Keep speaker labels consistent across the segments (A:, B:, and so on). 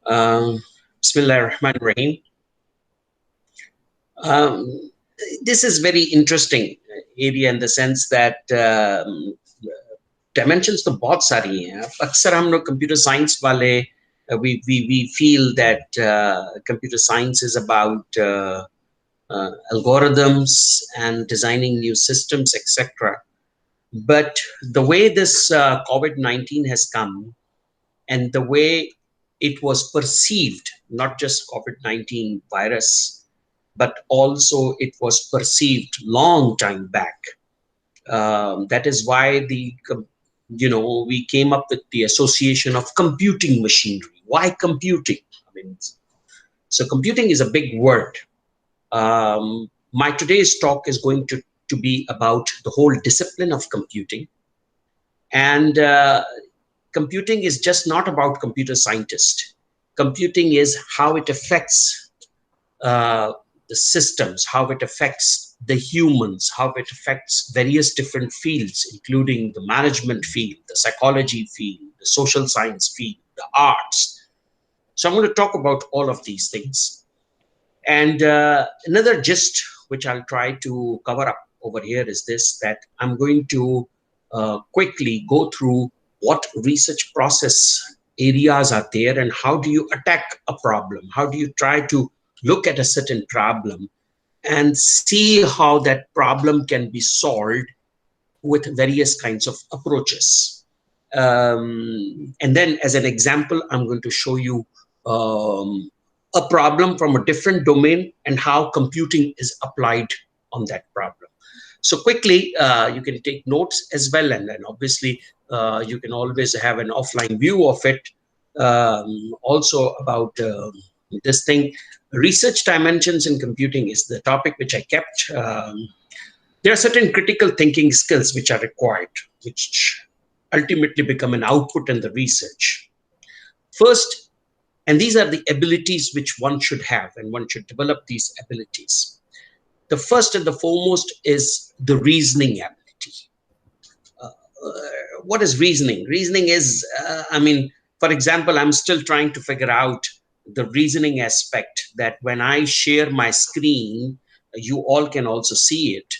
A: Um, Bismillah ar-Rahman ar-Rahim. Um, this is very interesting area in the sense that dimensions तो बहुत सारी हैं. अक्सर हम लोग computer science वाले we feel that computer science is about algorithms and designing new systems, etc. But the way this COVID-19 has come and the way it was perceived, not just COVID-19 virus, but also it was perceived long time back. That is why we came up with the association of computing machinery. Why computing? I mean, so computing is a big word. My today's talk is going to be about the whole discipline of computing. And computing is just not about computer scientists. Computing is how it affects the systems, how it affects the humans, how it affects various different fields, including the management field, the psychology field, the social science field, the arts. So I'm going to talk about all of these things. And another gist, which I'll try to cover up over here, is this, that I'm going to quickly go through what research process areas are there and how do you attack a problem? How do you try to look at a certain problem and see how that problem can be solved with various kinds of approaches. And then as an example, I'm going to show you a problem from a different domain and how computing is applied on that problem. So quickly, you can take notes as well, and then obviously you can always have an offline view of it. Also about this thing, research dimensions in computing is the topic which I kept. There are certain critical thinking skills which are required, which ultimately become an output in the research. First, and these are the abilities which one should have, and one should develop these abilities. The first and the foremost is the reasoning ability. What is reasoning? Reasoning is, I mean, for example, I'm still trying to figure out the reasoning aspect that when I share my screen, you all can also see it.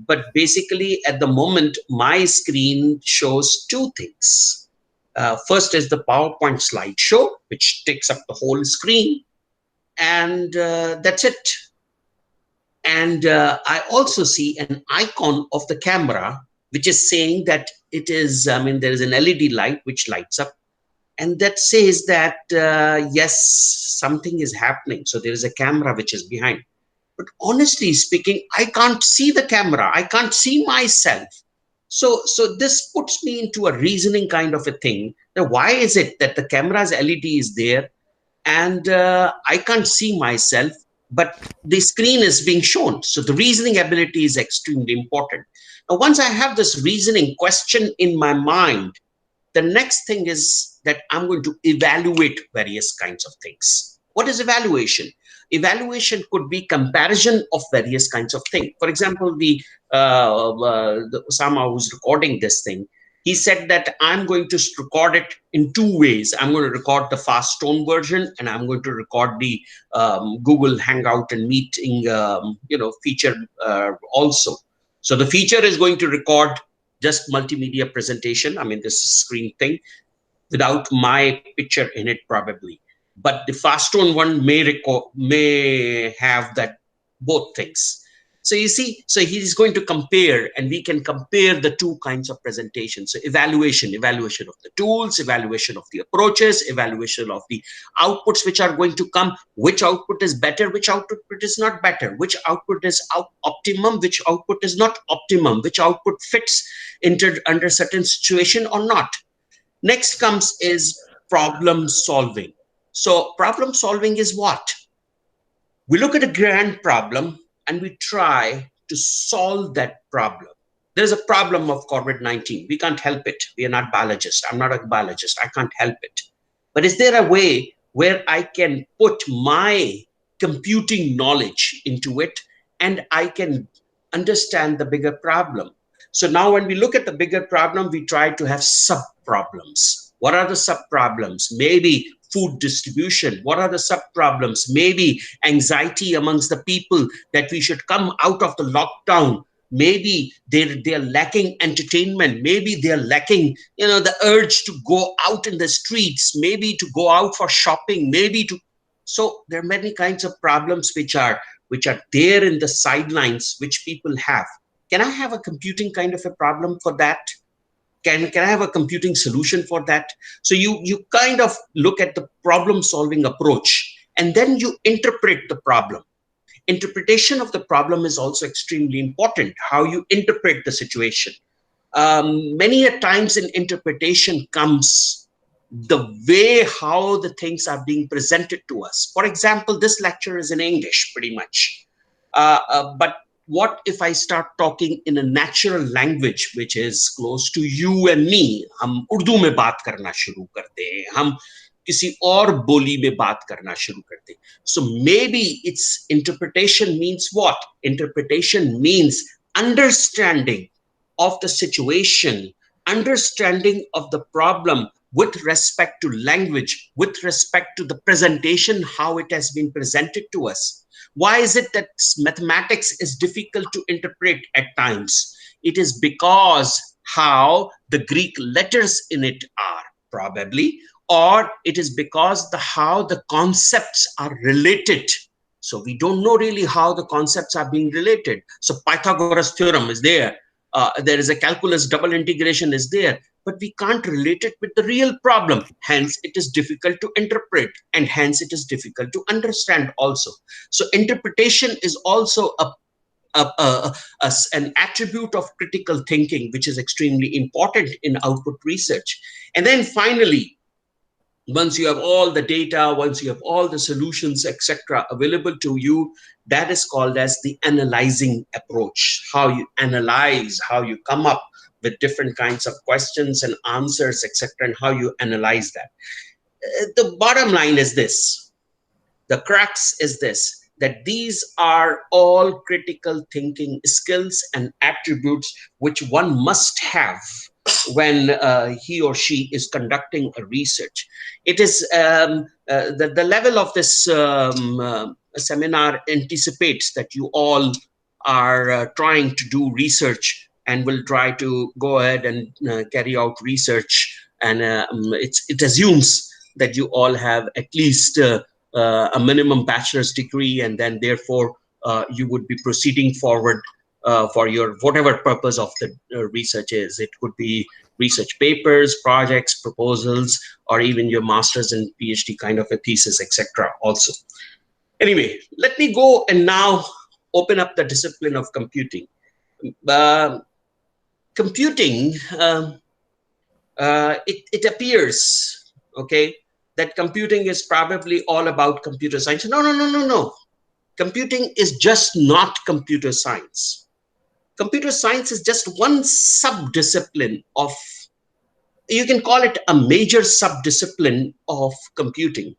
A: But basically, at the moment, my screen shows two things. First is the PowerPoint slideshow, which takes up the whole screen, and that's it. And I also see an icon of the camera, which is saying that it is, I mean, there is an LED light which lights up, and that says that, yes, something is happening. So there is a camera which is behind. But honestly speaking, I can't see the camera. I can't see myself. So this puts me into a reasoning kind of a thing. Now, why is it that the camera's LED is there and I can't see myself, but the screen is being shown? So the reasoning ability is extremely important. Now, once I have this reasoning question in my mind, the next thing is that I'm going to evaluate various kinds of things. What is evaluation? Evaluation could be comparison of various kinds of things. For example, the Osama who's recording this thing, he said that I'm going to record it in two ways. I'm going to record the fast tone version, and I'm going to record the Google Hangout and meeting, feature also. So the feature is going to record just multimedia presentation. I mean, this screen thing without my picture in it probably. But the fast tone one may have that both things. So you see, so he's going to compare, and we can compare the two kinds of presentations. So evaluation of the tools, evaluation of the approaches, evaluation of the outputs which are going to come, which output is better, which output is not better, which output is optimum, which output is not optimum, which output fits under certain situation or not. Next comes is problem solving. So problem solving is what? We look at a grand problem and we try to solve that problem. There's a problem of COVID-19. We can't help it. We are not biologists. I'm not a biologist. I can't help it. But is there a way where I can put my computing knowledge into it and I can understand the bigger problem? So now when we look at the bigger problem, we try to have sub-problems. What are the sub-problems? Maybe food distribution? What are the sub problems? Maybe anxiety amongst the people that we should come out of the lockdown. Maybe they're lacking entertainment. Maybe they're lacking, the urge to go out in the streets. Maybe to go out for shopping. Maybe to. So there are many kinds of problems which are there in the sidelines which people have. Can I have a computing kind of a problem for that? Can I have a computing solution for that? So you kind of look at the problem solving approach, and then you interpret the problem. Interpretation of the problem is also extremely important, how you interpret the situation. Many a times in interpretation comes the way how the things are being presented to us. For example, this lecture is in English pretty much. But what if I start talking in a natural language which is close to you and me? हम उर्दू में बात करना शुरू करते हैं, हम किसी और बोली में बात करना शुरू करते हैं. So maybe its interpretation means what? Interpretation means understanding of the situation, understanding of the problem with respect to language, with respect to the presentation, how it has been presented to us. Why is it that mathematics is difficult to interpret at times? It is because how the Greek letters in it are, probably, or it is because how the concepts are related. So we don't know really how the concepts are being related. So Pythagoras theorem is there. There is a calculus double integration is there, but we can't relate it with the real problem. Hence, it is difficult to interpret, and hence it is difficult to understand also. So interpretation is also an attribute of critical thinking, which is extremely important in output research. And then finally, once you have all the data, once you have all the solutions, etc., available to you, that is called as the analyzing approach. How you analyze, how you come up with different kinds of questions and answers, etc., and how you analyze that. The bottom line is this. The crux is this, that these are all critical thinking skills and attributes which one must have when he or she is conducting a research. It is the level of this seminar anticipates that you all are trying to do research and will try to go ahead and carry out research. And it assumes that you all have at least a minimum bachelor's degree, and then therefore you would be proceeding forward for your whatever purpose of the research is. It could be research papers, projects, proposals, or even your master's and PhD kind of a thesis, etc. also. Anyway, let me go and now open up the discipline of computing. Computing, it appears, okay, that computing is probably all about computer science. No, no, no, no, no. Computing is just not computer science. Computer science is just one sub-discipline of, you can call it a major sub-discipline of computing.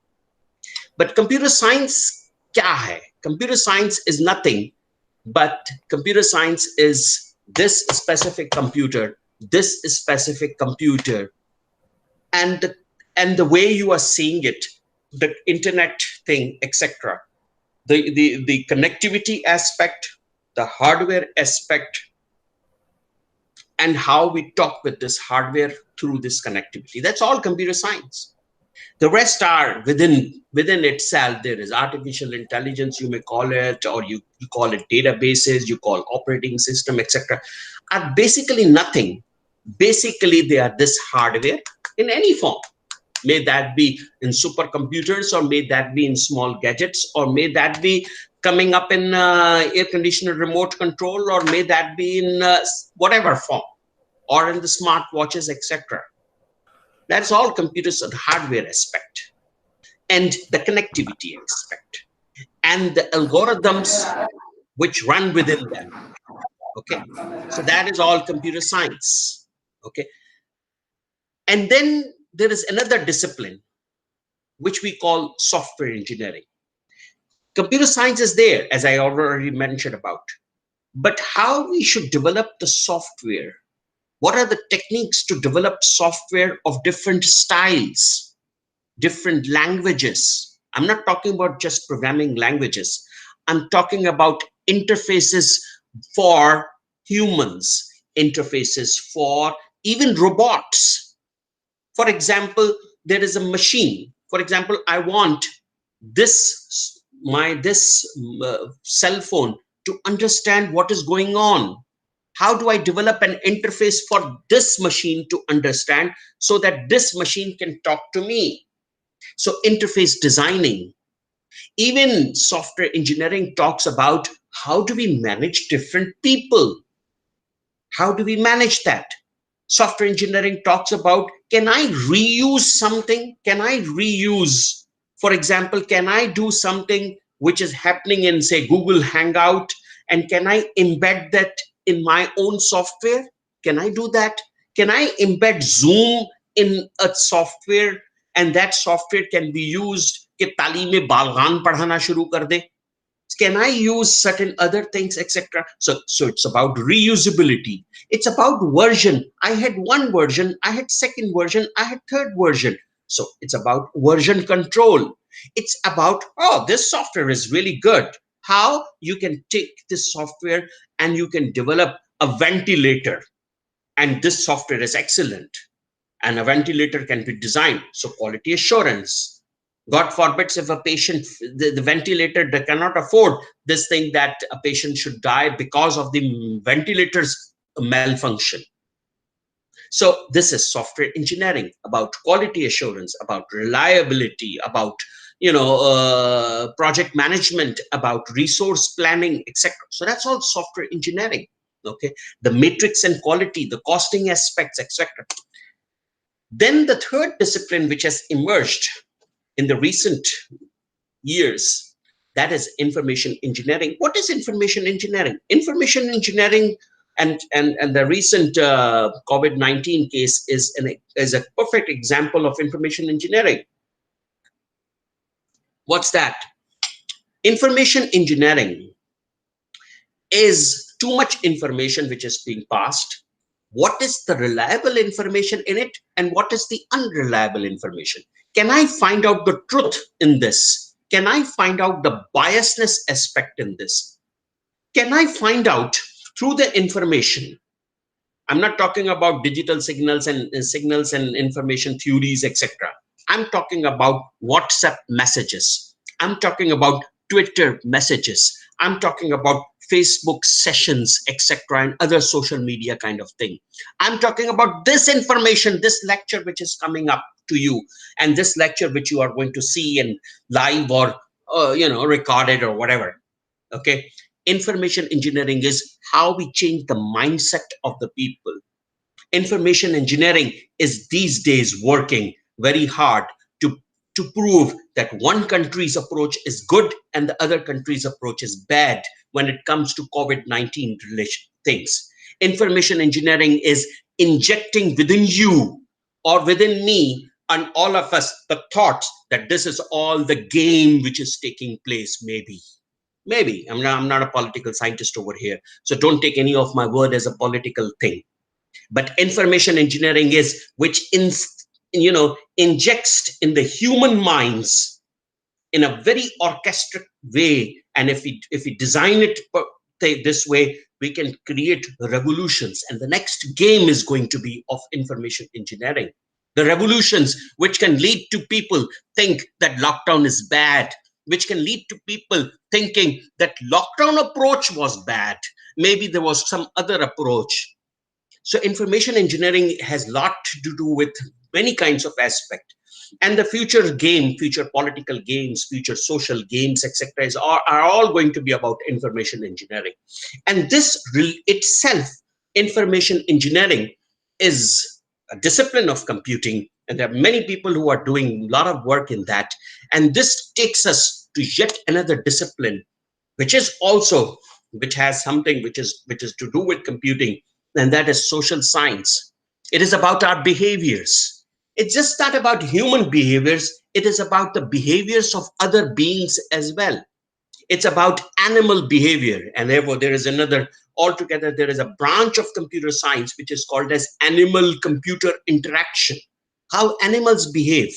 A: But computer science kya hai? Computer science is nothing, but computer science is this specific computer, and the way you are seeing it, the internet thing, etc. The connectivity aspect, the hardware aspect, and how we talk with this hardware through this connectivity. That's all computer science. The rest are within itself. There is artificial intelligence, you may call it, or you call it databases, you call operating system, etc. Are basically nothing. Basically, they are this hardware in any form. May that be in supercomputers, or may that be in small gadgets, or may that be coming up in air conditioner remote control, or may that be in whatever form, or in the smart watches, etc. That's all computers and hardware aspect, and the connectivity aspect, and the algorithms which run within them. Okay, so that is all computer science. Okay, and then there is another discipline which we call software engineering. Computer science is there, as I already mentioned about, but how we should develop the software, what are the techniques to develop software of different styles, different languages. I'm not talking about just programming languages. I'm talking about interfaces for humans, interfaces for even robots. For example, there is a machine. For example, I want this cell phone to understand what is going on. How do I develop an interface for this machine to understand so that this machine can talk to me? So interface designing, even software engineering talks about how do we manage different people? How do we manage that? Software engineering talks about, can I reuse something? Can I reuse, for example, can I do something which is happening in, say, Google Hangout, and can I embed that in my own software? Can I do that? Can I embed Zoom in a software, and that software can be used कि तालीम में बालगान पढ़ाना शुरू कर दे? Can I use certain other things, etc.? So it's about reusability. It's about version. I had one version, I had second version, I had third version. So it's about version control. It's about, oh, this software is really good. How you can take this software and you can develop a ventilator, and this software is excellent, and a ventilator can be designed. So quality assurance. God forbids if a patient, the ventilator, they cannot afford this thing that a patient should die because of the ventilator's malfunction. So this is software engineering about quality assurance, about reliability, about project management, about resource planning, etc. So that's all software engineering. Okay, the matrix and quality, the costing aspects, etc. Then the third discipline which has emerged in the recent years, that is information engineering. What is information engineering? Information engineering, and the recent COVID-19 case is a perfect example of information engineering. What's that? Information engineering is too much information which is being passed. What is the reliable information in it, and what is the unreliable information? Can I find out the truth in this? Can I find out the biasness aspect in this? Can I find out through the information? I'm not talking about digital signals and information theories, etc. I'm talking about WhatsApp messages. I'm talking about Twitter messages. I'm talking about Facebook sessions, etc., and other social media kind of thing. I'm talking about this information, this lecture which is coming up to you, and this lecture which you are going to see in live or recorded or whatever. Okay, information engineering is how we change the mindset of the people. Information engineering is these days working very hard to prove that one country's approach is good and the other country's approach is bad when it comes to COVID-19 relation things. Information engineering is injecting within you or within me and all of us the thoughts that this is all the game which is taking place. Maybe I'm not a political scientist over here, so don't take any of my word as a political thing. But information engineering is which injects in the human minds in a very orchestrated way, and if we design it this way, we can create revolutions. And the next game is going to be of information engineering, the revolutions which can lead to people think that lockdown is bad, which can lead to people thinking that lockdown approach was bad, maybe there was some other approach. So information engineering has a lot to do with many kinds of aspect. And the future game, future political games, future social games, etc., are all going to be about information engineering. And this itself, information engineering, is a discipline of computing. And there are many people who are doing a lot of work in that. And this takes us to yet another discipline, which is also, which has something which is to do with computing, and that is social science. It is about our behaviors. It's just not about human behaviors, it is about the behaviors of other beings as well. It's about animal behavior, and therefore there is another, altogether there is a branch of computer science which is called as animal computer interaction. How animals behave.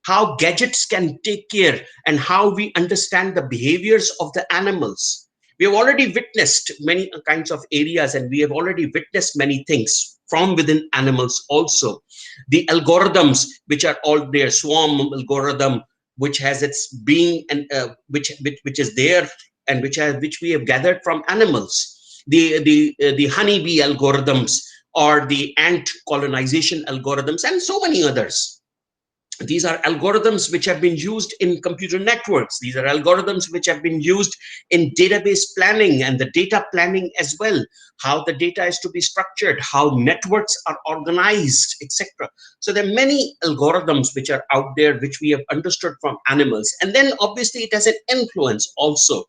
A: how gadgets can take care, and how we understand the behaviors of the animals. We have already witnessed many kinds of areas, and we have already witnessed many things from within animals also. The algorithms which are all there, swarm algorithm, which has its being, and which is there, and which we have gathered from animals. The honeybee algorithms, or the ant colonization algorithms, and so many others. These are algorithms which have been used in computer networks. These are algorithms which have been used in database planning and the data planning as well, how the data is to be structured, how networks are organized, etc. So there are many algorithms which are out there which we have understood from animals, and then obviously it has an influence also.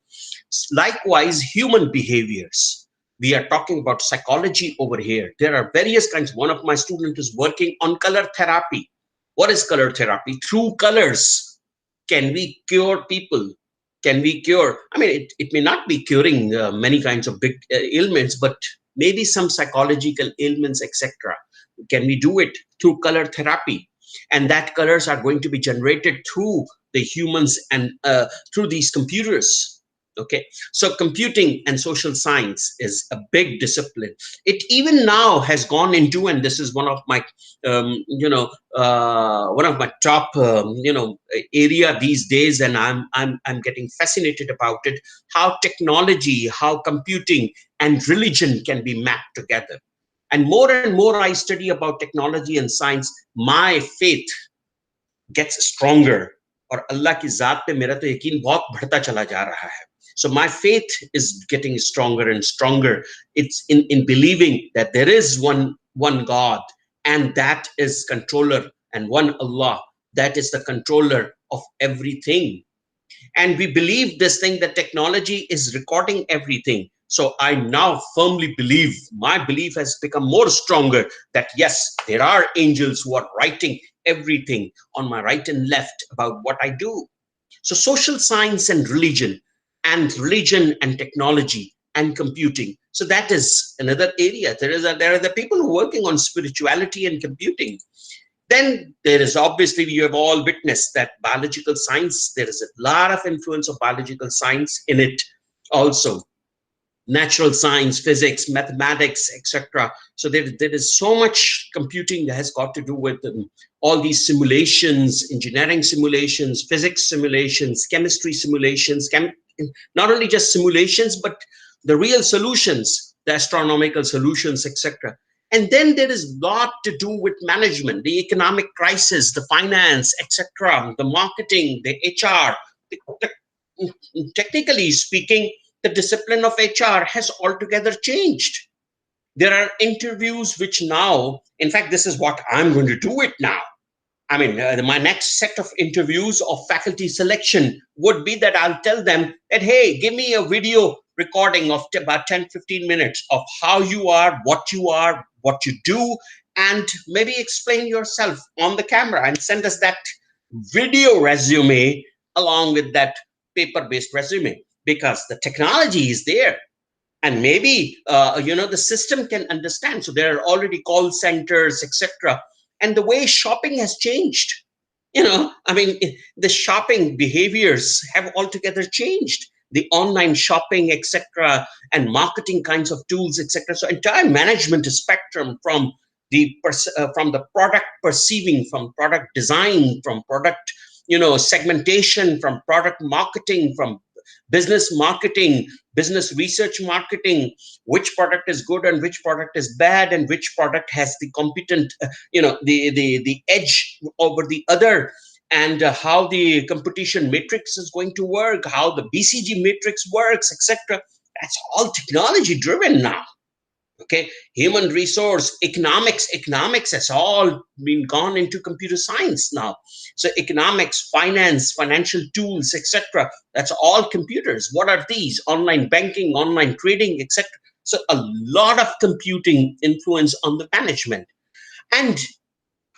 A: Likewise, human behaviors. We are talking about psychology over here. There are various kinds. One of my students is working on color therapy. What is color therapy? Through colors, can we cure people? Can we cure? I mean, it may not be curing many kinds of big ailments, but maybe some psychological ailments, etc. Can we do it through color therapy? And that colors are going to be generated through the humans and through these computers. Okay, so computing and social science is a big discipline. It even now has gone into, and this is one of my one of my top area these days, and I'm getting fascinated about it. How technology, how computing and religion can be mapped together. And more I study about technology and science, my faith gets stronger. और अल्लाह की जात पे मेरा तो यकीन बहुत बढ़ता चला जा रहा है. So my faith is getting stronger and stronger. It's in believing that there is one God, and that is controller, and one Allah that is the controller of everything. And we believe this thing, that technology is recording everything. So I now firmly believe, my belief has become more stronger, that yes, there are angels who are writing everything on my right and left about what I do. So social science and religion and technology and computing, so that is another area. There are the people who are working on spirituality and computing. Then there is, obviously, you have all witnessed that biological science, there is a lot of influence of biological science in it also. Natural science, physics, mathematics, etc. So there is so much computing that has got to do with all these simulations, engineering simulations, physics simulations, chemistry simulations, not only just simulations, but the real solutions, the astronomical solutions, etc. And then there is a lot to do with management, the economic crisis, the finance, etc., the marketing, the HR. Technically speaking, the discipline of HR has altogether changed. There are interviews which now, in fact, this is what I'm going to do it now. I mean, my next set of interviews of faculty selection would be that I'll tell them that, hey, give me a video recording of about 10, 15 minutes of how you are, what you do, and maybe explain yourself on the camera, and send us that video resume along with that paper-based resume, because the technology is there. And maybe the system can understand. So there are already call centers, etc. And the way shopping has changed. I mean, the shopping behaviors have altogether changed. The online shopping, etc., and marketing kinds of tools, etc. So entire management spectrum, from the product perceiving, from product design, from product segmentation, from product marketing, from business marketing, business research marketing, which product is good and which product is bad, and which product has the competent the edge over the other, and how the competition matrix is going to work, how the BCG matrix works, etc. That's all technology driven now. Okay, human resource, economics has all been gone into computer science now. So economics, finance, financial tools, etc., that's all computers. What are these? Online banking, online trading, etc. So a lot of computing influence on the management. And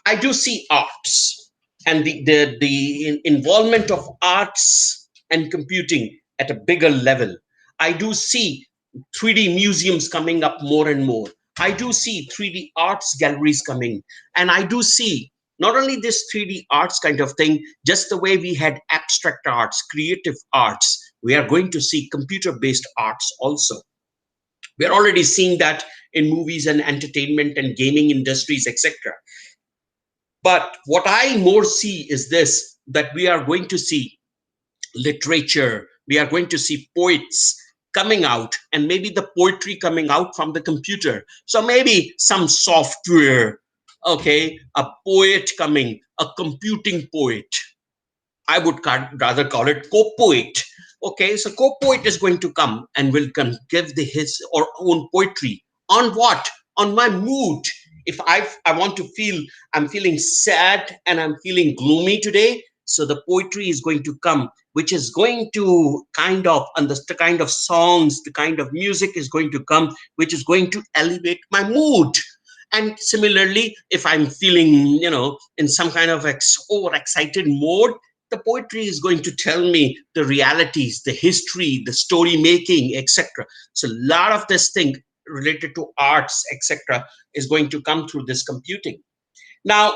A: I do see arts, and the involvement of arts and computing at a bigger level. I do see 3D museums coming up more and more. I do see 3D arts galleries coming, and I do see Not only this 3D arts kind of thing, just the way we had abstract arts, creative arts, we are going to see computer based arts also. We're already seeing that in movies and entertainment and gaming industries, etc. But what I more see is this, that we are going to see literature, we are going to see poets coming out, and maybe the poetry coming out from the computer. So maybe some software, okay, a poet coming, a computing poet. I would rather call it co-poet. Okay, so co-poet is going to come and will give his or own poetry on what? On my mood. If I want to feel, I'm feeling sad and I'm feeling gloomy today, so the poetry is going to come, which is going to kind of, and the kind of songs, the kind of music is going to come, which is going to elevate my mood. And similarly, if I'm feeling, in some kind of overexcited mode, the poetry is going to tell me the realities, the history, the story making, etc. So a lot of this thing related to arts, etc., is going to come through this computing. Now,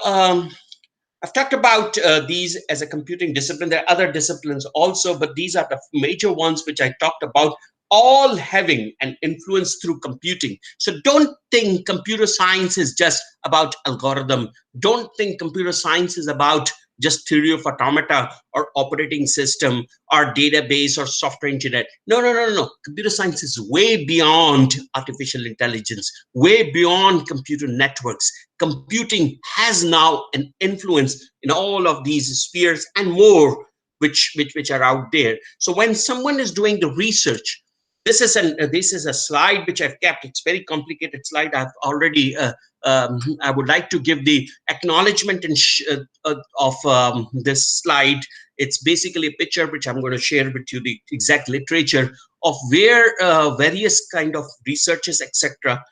A: I've talked about these as a computing discipline. There are other disciplines also, but these are the major ones which I talked about, all having an influence through computing. So don't think computer science is just about algorithm. Don't think computer science is about just theory of automata or operating system or database or software engineer. No, no, no, no, no. Computer science is way beyond artificial intelligence, way beyond computer networks. Computing has now an influence in all of these spheres and more, which are out there. So when someone is doing the research, this is a slide which I've kept. It's very complicated slide. I've already I would like to give the acknowledgement of this slide. It's basically a picture which I'm going to share with you, the exact literature of where various kind of researches, etc.,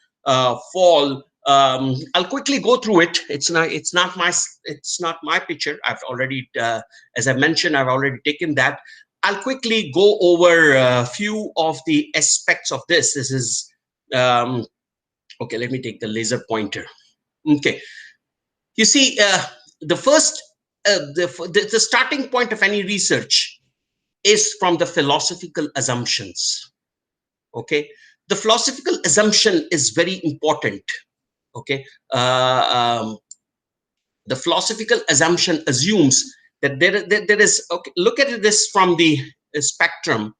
A: fall. I'll quickly go through it. It's not my picture. I've already, as I mentioned, I've already taken that. I'll quickly go over a few of the aspects of this. This is okay. Let me take the laser pointer. Okay, you see, the first, the starting point of any research is from the philosophical assumptions. Okay, the philosophical assumption is very important. Okay, the philosophical assumption assumes that there is, okay, look at this from the spectrum.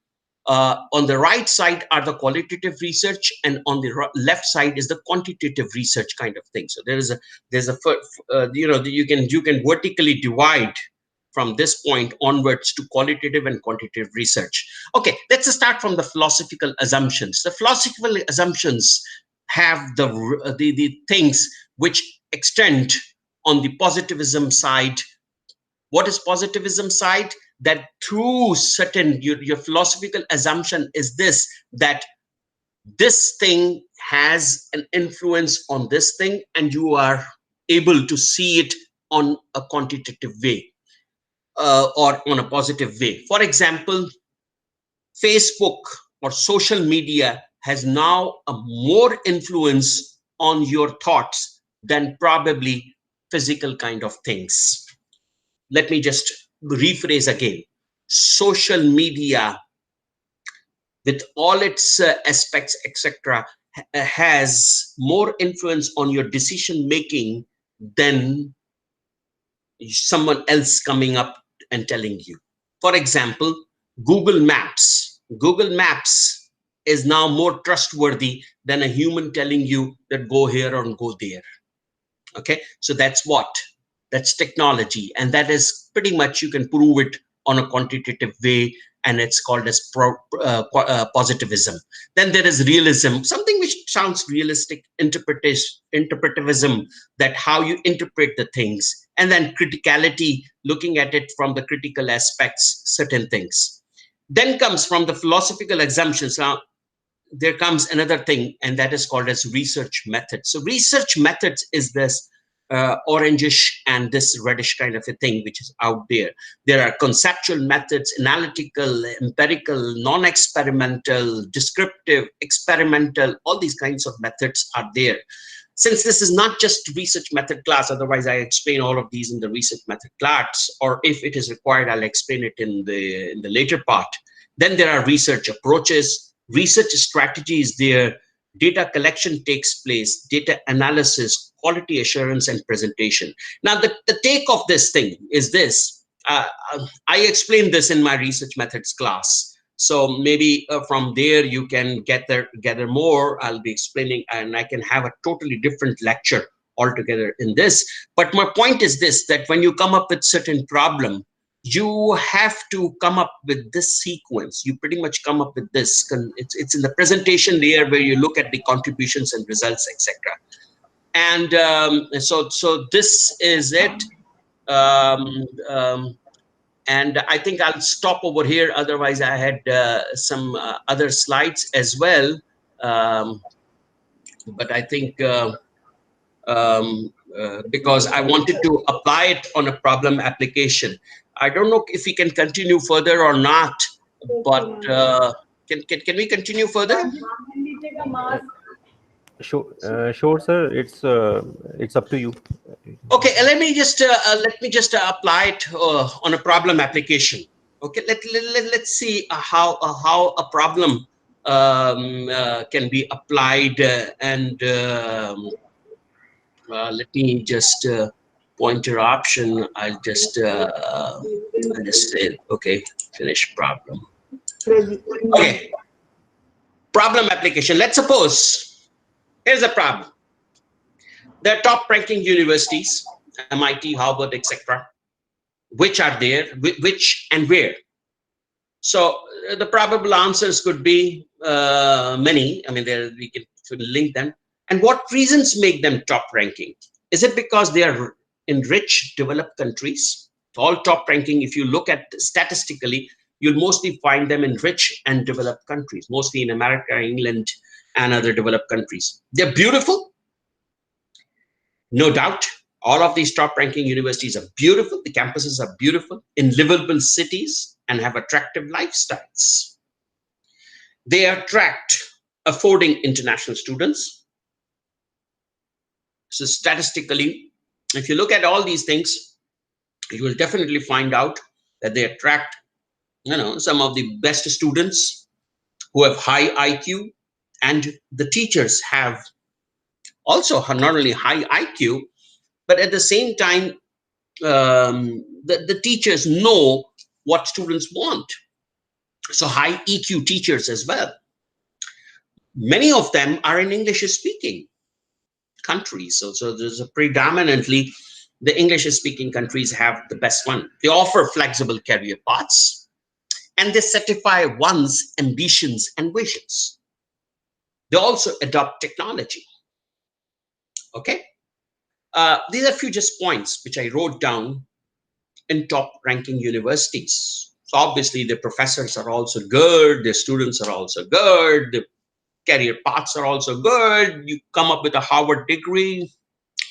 A: On the right side are the qualitative research, and on the left side is the quantitative research kind of thing. So there's a you can vertically divide from this point onwards to qualitative and quantitative research. Okay, let's start from the philosophical assumptions. The philosophical assumptions have the things which extend on the positivism side. What is positivism side? That through certain, your philosophical assumption is this, that this thing has an influence on this thing, and you are able to see it on a quantitative way, or on a positive way. For example, Facebook or social media has now a more influence on your thoughts than probably physical kind of things. Let me just rephrase again. Social media, with all its aspects, etc., has more influence on your decision making than someone else coming up and telling you. For example, Google Maps. Google Maps is now more trustworthy than a human telling you that go here or go there. Okay, so that's technology, and that is pretty much, you can prove it on a quantitative way, and it's called as positivism. Then there is realism, something which sounds realistic, interpretivism, that how you interpret the things. And then criticality, looking at it from the critical aspects, certain things. Then comes from the philosophical assumptions. Now there comes another thing, and that is called as research methods. So research methods is this orangish and this reddish kind of a thing which is out there. There are conceptual methods, analytical, empirical, non-experimental, descriptive, experimental. All these kinds of methods are there. since this is not just research method class, otherwise I explain all of these in the research method class, or if it is required, I'll explain it in the later part. Then there are research approaches, research strategies there, data collection takes place, data analysis, quality assurance, and presentation. Now, the take of this thing is this. I explained this in my research methods class. So maybe from there you can gather more. I'll be explaining, and I can have a totally different lecture altogether in this. But my point is this, that when you come up with certain problem, you have to come up with this sequence. You pretty much come up with this. It's in the presentation layer where you look at the contributions and results, etc. And so this is it. Um, um, and I think I'll stop over here. Otherwise, I had some other slides as well. But I think because I wanted to apply it on a problem application. I don't know if we can continue further or not, but can we continue further?
B: Sure, sir. It's up to you.
A: Okay, let me just apply it on a problem application. Okay, let's see how a problem can be applied, and let me just pointer option. I'll just say okay, finish problem. Okay, problem application. Let's suppose here's a problem. There are top ranking universities, MIT, Harvard, etc., which are there, which and where. So the probable answers could be many. I mean, we can link them. And what reasons make them top ranking? Is it because they are in rich, developed countries? All top ranking, if you look at statistically, you'll mostly find them in rich and developed countries, mostly in America, England, and other developed countries. They're beautiful. No doubt, all of these top ranking universities are beautiful. The campuses are beautiful, in livable cities, and have attractive lifestyles. They attract affording international students. So statistically, if you look at all these things, you will definitely find out that they attract, some of the best students who have high IQ, and the teachers have also not only high IQ, but at the same time, the teachers know what students want. So high EQ teachers as well. Many of them are in English speaking countries. So there's a predominantly the English speaking countries have the best one. They offer flexible career paths, and they certify one's ambitions and visions. They also adopt technology. Okay. These are a few just points which I wrote down in top ranking universities. So obviously the professors are also good, the students are also good, the career paths are also good. You come up with a Harvard degree,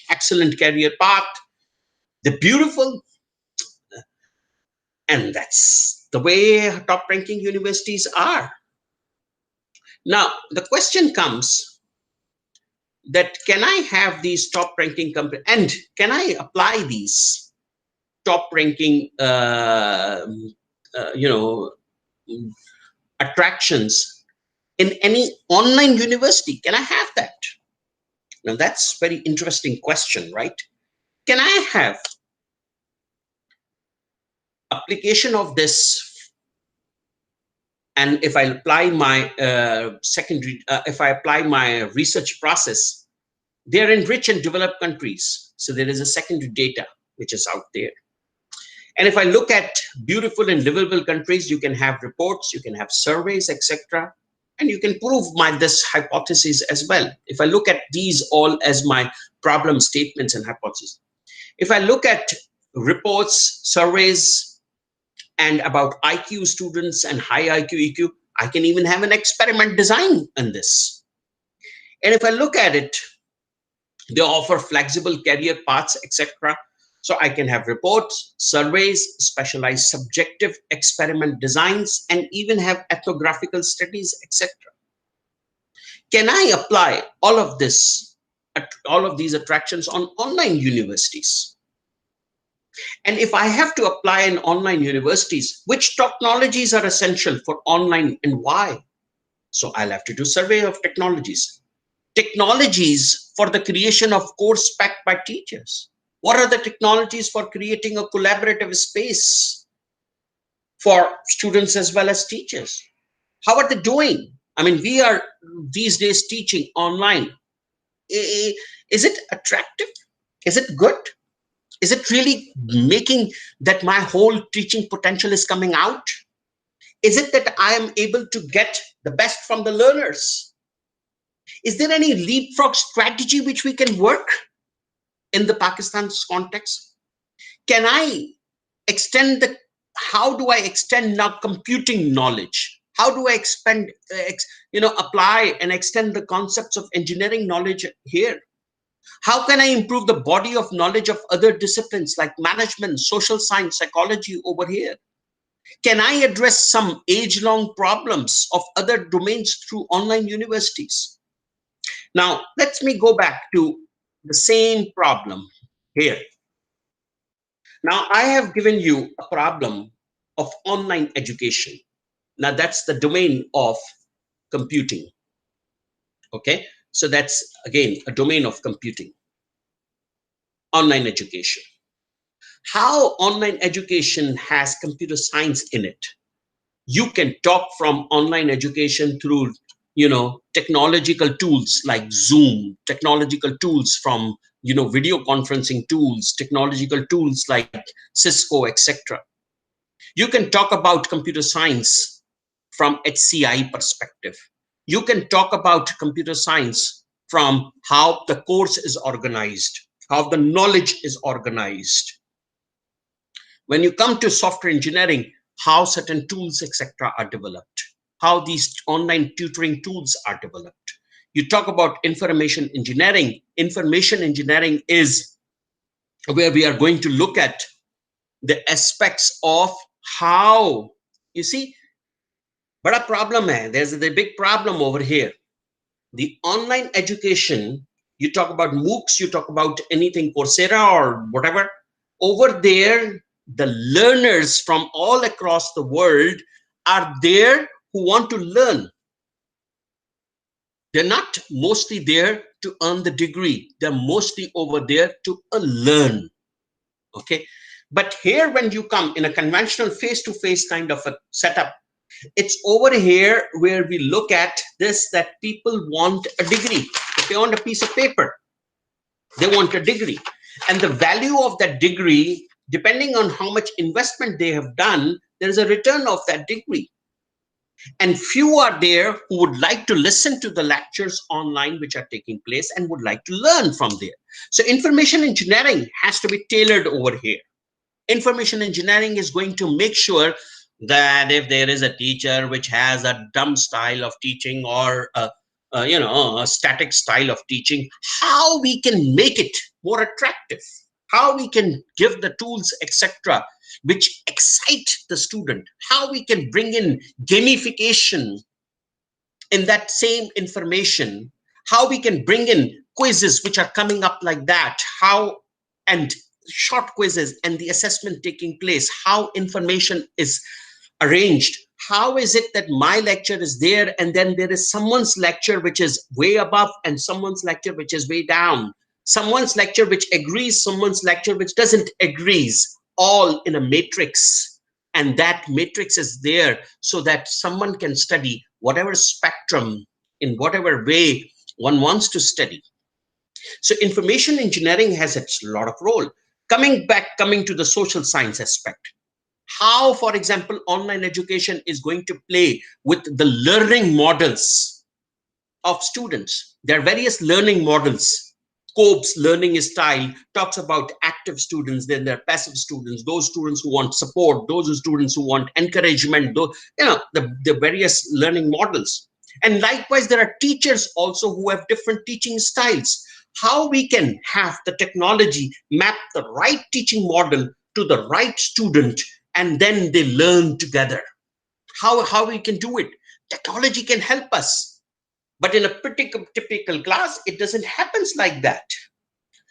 A: excellent career path, they're beautiful. And that's the way top ranking universities are. Now, the question comes that can I have these top ranking companies, and can I apply these top ranking attractions in any online university? Can I have that? Now that's very interesting question, right? Can I have application of this? And if I apply my if I apply my research process, they're in rich and developed countries. So there is a secondary data which is out there. And if I look at beautiful and livable countries, you can have reports, you can have surveys, etc. And you can prove this hypothesis as well. If I look at these all as my problem statements and hypotheses, if I look at reports, surveys, and about IQ students and high IQ, EQ, I can even have an experiment design in this. And if I look at it, they offer flexible career paths, etc. So I can have reports, surveys, specialized subjective experiment designs, and even have ethnographical studies, etc. Can I apply all of this all of these attractions on online universities. And if I have to apply in online universities, which technologies are essential for online and why? So I'll have to do survey of technologies. Technologies for the creation of course packed by teachers. What are the technologies for creating a collaborative space for students as well as teachers? How are they doing? I mean, we are these days teaching online. Is it attractive? Is it good? Is it really making that my whole teaching potential is coming out? Is it that I am able to get the best from the learners? Is there any leapfrog strategy which we can work in the Pakistan's context? Can I extend the, how do I extend now computing knowledge? How do I expand, apply and extend the concepts of engineering knowledge here? How can I improve the body of knowledge of other disciplines like management, social science, psychology over here? Can I address some age-long problems of other domains through online universities? Now, let me go back to the same problem here. Now, I have given you a problem of online education. Now, that's the domain of computing. Okay, so that's again a domain of computing, online education. How online education has computer science in it. You can talk from online education through, technological tools like Zoom, technological tools from, video conferencing tools, technological tools like Cisco, etc. You can talk about computer science from HCI perspective. You can talk about computer science from how the course is organized, how the knowledge is organized. When you come to software engineering, how certain tools, etc., are developed, how these online tutoring tools are developed. You talk about information engineering. Information engineering is where we are going to look at the aspects of how, you see, but a problem hai. There's the big problem over here. The online education, you talk about MOOCs, you talk about anything, Coursera or whatever, over there, the learners from all across the world are there who want to learn. They're not mostly there to earn the degree. They're mostly over there to learn. Okay. But here, when you come in a conventional face-to-face kind of a setup, it's over here where we look at this, that people want a degree. If they want a piece of paper, they want a degree. And the value of that degree, depending on how much investment they have done, there is a return of that degree. And few are there who would like to listen to the lectures online which are taking place and would like to learn from there. So information engineering has to be tailored over here. Information engineering is going to make sure that if there is a teacher which has a dumb style of teaching or a static style of teaching, how we can make it more attractive, how we can give the tools, etc., which excite the student, how we can bring in gamification in that same information, how we can bring in quizzes which are coming up like that, how, and short quizzes and the assessment taking place, how information is arranged. How is it that my lecture is there and then there is someone's lecture which is way above and someone's lecture which is way down, someone's lecture which agrees, someone's lecture which doesn't agrees, all in a matrix. And that matrix is there so that someone can study whatever spectrum in whatever way one wants to study. So information engineering has its lot of role. Coming to the social science aspect, how, for example, online education is going to play with the learning models of students. There are various learning models. Cope's learning style talks about active students, then there are passive students, those students who want support, those students who want encouragement, the various learning models. And likewise, there are teachers also who have different teaching styles. How we can have the technology map the right teaching model to the right student and then they learn together. How we can do it? Technology can help us. But in a particular typical class, it doesn't happens like that.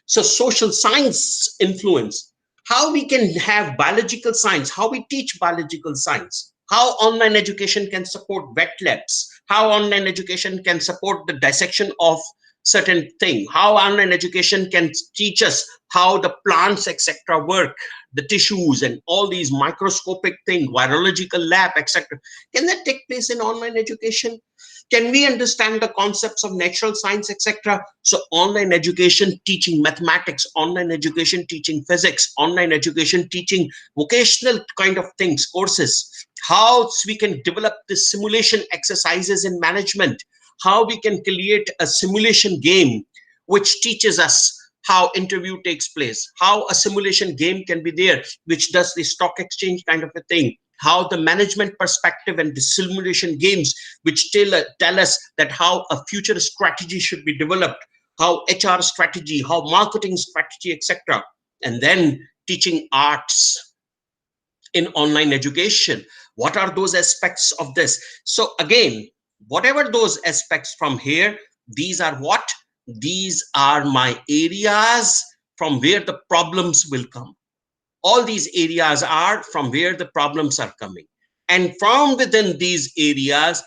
A: So social science influence, how we can have biological science, how we teach biological science, how online education can support wet labs, how online education can support the dissection of certain thing, how online education can teach us how the plants etc work, the tissues and all these microscopic thing, virological lab etc. Can that take place in online education? Can we understand the concepts of natural science etc? So online education teaching mathematics, online education teaching physics, online education teaching vocational kind of things, courses, how we can develop the simulation exercises in management, how we can create a simulation game which teaches us how interview takes place, how a simulation game can be there which does the stock exchange kind of a thing, how the management perspective and the simulation games which tell us that how a future strategy should be developed, how HR strategy, how marketing strategy, etc. And then teaching arts in online education. What are those aspects of this? So again, whatever those aspects from here, these are what? These are my areas from where the problems will come. All these areas are from where the problems are coming. And from within these areas,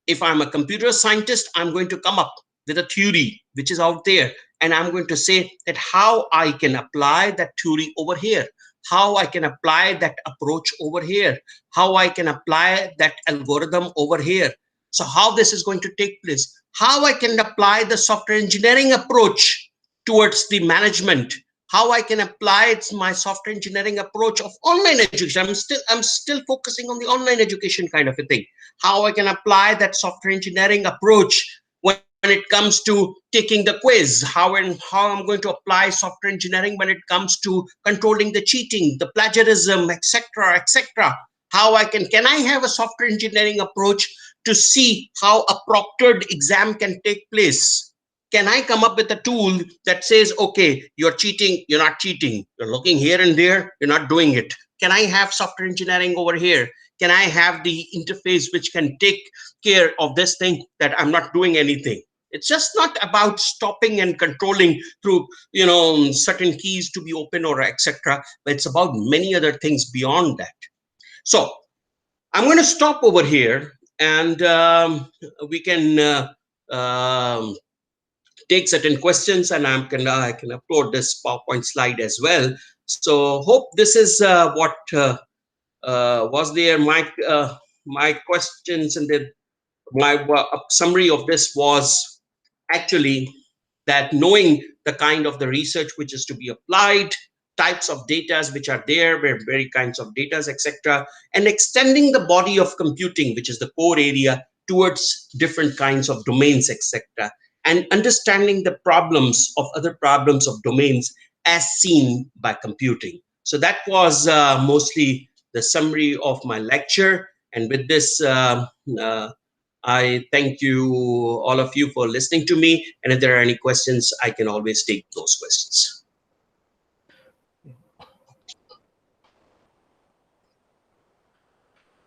A: if I'm a computer scientist, I'm going to come up with a theory which is out there. And I'm going to say that how I can apply that theory over here, how I can apply that approach over here, how I can apply that algorithm over here. So, how this is going to take place, how I can apply the software engineering approach towards the management, how I can apply my software engineering approach of online education. I'm still focusing on the online education kind of a thing. How I can apply that software engineering approach when it comes to taking the quiz. How I'm going to apply software engineering when it comes to controlling the cheating, the plagiarism, etc., etc. How can I have a software engineering approach to see how a proctored exam can take place? Can I come up with a tool that says, okay, you're cheating, you're not cheating, you're looking here and there, you're not doing it? Can I have software engineering over here? Can I have the interface which can take care of this thing that I'm not doing anything? It's just not about stopping and controlling through certain keys to be open or etc. But it's about many other things beyond that. So I'm going to stop over here, and we can take certain questions, and I can upload this PowerPoint slide as well. So hope this is what was there. My questions and my summary of this was actually that knowing the kind of the research which is to be applied, types of data which are there, where very kinds of data, etc., and extending the body of computing, which is the core area, towards different kinds of domains, etc., and understanding the problems of other problems of domains as seen by computing. So that was mostly the summary of my lecture. And with this, I thank you, all of you, for listening to me. And if there are any questions, I can always take those questions.